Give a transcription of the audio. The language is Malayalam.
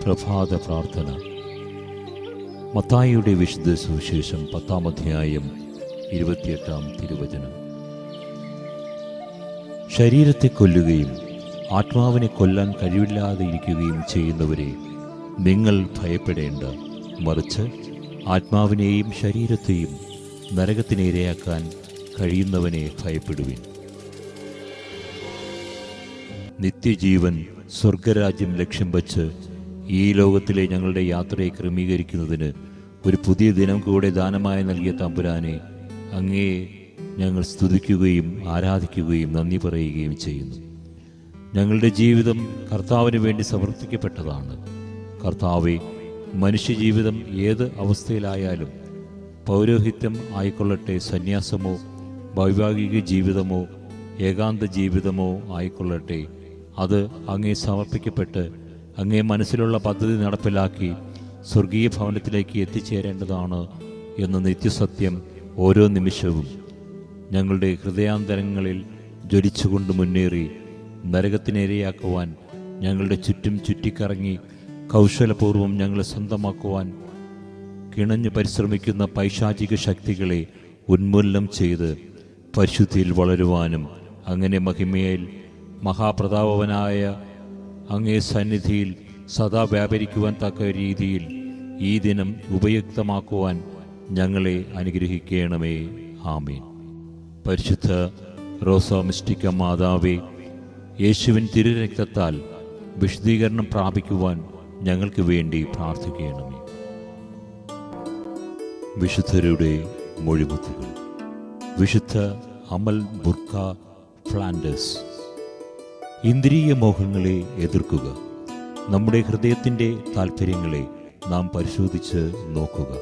പ്രഭാത പ്രാർത്ഥന. മത്തായിയുടെ വിശുദ്ധ സുവിശേഷം 10-ാം അധ്യായം 28-ാം തിരുവചനം. ശരീരത്തെ കൊല്ലുകയും ആത്മാവിനെ കൊല്ലാൻ കഴിവില്ലാതെ ഇരിക്കുകയും ചെയ്യുന്നവരെ നിങ്ങൾ ഭയപ്പെടേണ്ട, മറിച്ച് ആത്മാവിനെയും ശരീരത്തെയും നരകത്തിനിരയാക്കാൻ കഴിയുന്നവനെ ഭയപ്പെടുവിൻ. നിത്യജീവൻ, സ്വർഗരാജ്യം ലക്ഷ്യം വച്ച് ഈ ലോകത്തിലെ ഞങ്ങളുടെ യാത്രയെ ക്രമീകരിക്കുന്നതിന് ഒരു പുതിയ ദിനം കൂടെ ദാനമായി നൽകിയ തമ്പുരാനെ അങ്ങയെ ഞങ്ങൾ സ്തുതിക്കുകയും ആരാധിക്കുകയും നന്ദി പറയുകയും ചെയ്യുന്നു. ഞങ്ങളുടെ ജീവിതം കർത്താവിന് വേണ്ടി സമർപ്പിക്കപ്പെട്ടതാണ്. കർത്താവെ, മനുഷ്യജീവിതം ഏത് അവസ്ഥയിലായാലും, പൗരോഹിത്യം ആയിക്കൊള്ളട്ടെ, സന്യാസമോ വൈവാഹിക ജീവിതമോ ഏകാന്ത ജീവിതമോ ആയിക്കൊള്ളട്ടെ, അത് അങ്ങേ സമർപ്പിക്കപ്പെട്ട് അങ്ങേ മനസ്സിലുള്ള പദ്ധതി നടപ്പിലാക്കി സ്വർഗീയ ഭവനത്തിലേക്ക് എത്തിച്ചേരേണ്ടതാണ് എന്ന നിത്യസത്യം ഓരോ നിമിഷവും ഞങ്ങളുടെ ഹൃദയാന്തരങ്ങളിൽ ജ്വലിച്ചുകൊണ്ട് മുന്നേറി നരകത്തിനിരയാക്കുവാൻ, ഞങ്ങളുടെ ചുറ്റും ചുറ്റിക്കറങ്ങി കൗശലപൂർവ്വം ഞങ്ങളെ സ്വന്തമാക്കുവാൻ കിണഞ്ഞു പരിശ്രമിക്കുന്ന പൈശാചിക ശക്തികളെ ഉന്മൂലനം ചെയ്ത് പരിശുദ്ധിയിൽ വളരുവാനും, അങ്ങനെ മഹിമയിൽ മഹാപ്രതാപവനായ അങ്ങേ സന്നിധിയിൽ സദാ വ്യാപരിക്കുവാൻ തക്ക രീതിയിൽ ഈ ദിനം ഉപയുക്തമാക്കുവാൻ ഞങ്ങളെ അനുഗ്രഹിക്കണമേ. ആമേൻ. പരിശുദ്ധ റോസ മിസ്റ്റിക്ക മാതാവേ, യേശുവിൻ തിരുരക്തത്താൽ വിശുദ്ധീകരണം പ്രാപിക്കുവാൻ ഞങ്ങൾക്ക് വേണ്ടി പ്രാർത്ഥിക്കണമേ. വിശുദ്ധരുടെ മൊഴിമുത്തുകൾ. വിശുദ്ധ അമൽ ബുർഖ ഫ്ലാൻഡേഴ്സ്. ഇന്ദ്രിയ മോഹങ്ങളെ എതിർക്കുക. നമ്മുടെ ഹൃദയത്തിൻ്റെ താൽപ്പര്യങ്ങളെ നാം പരിശോധിച്ച് നോക്കുക.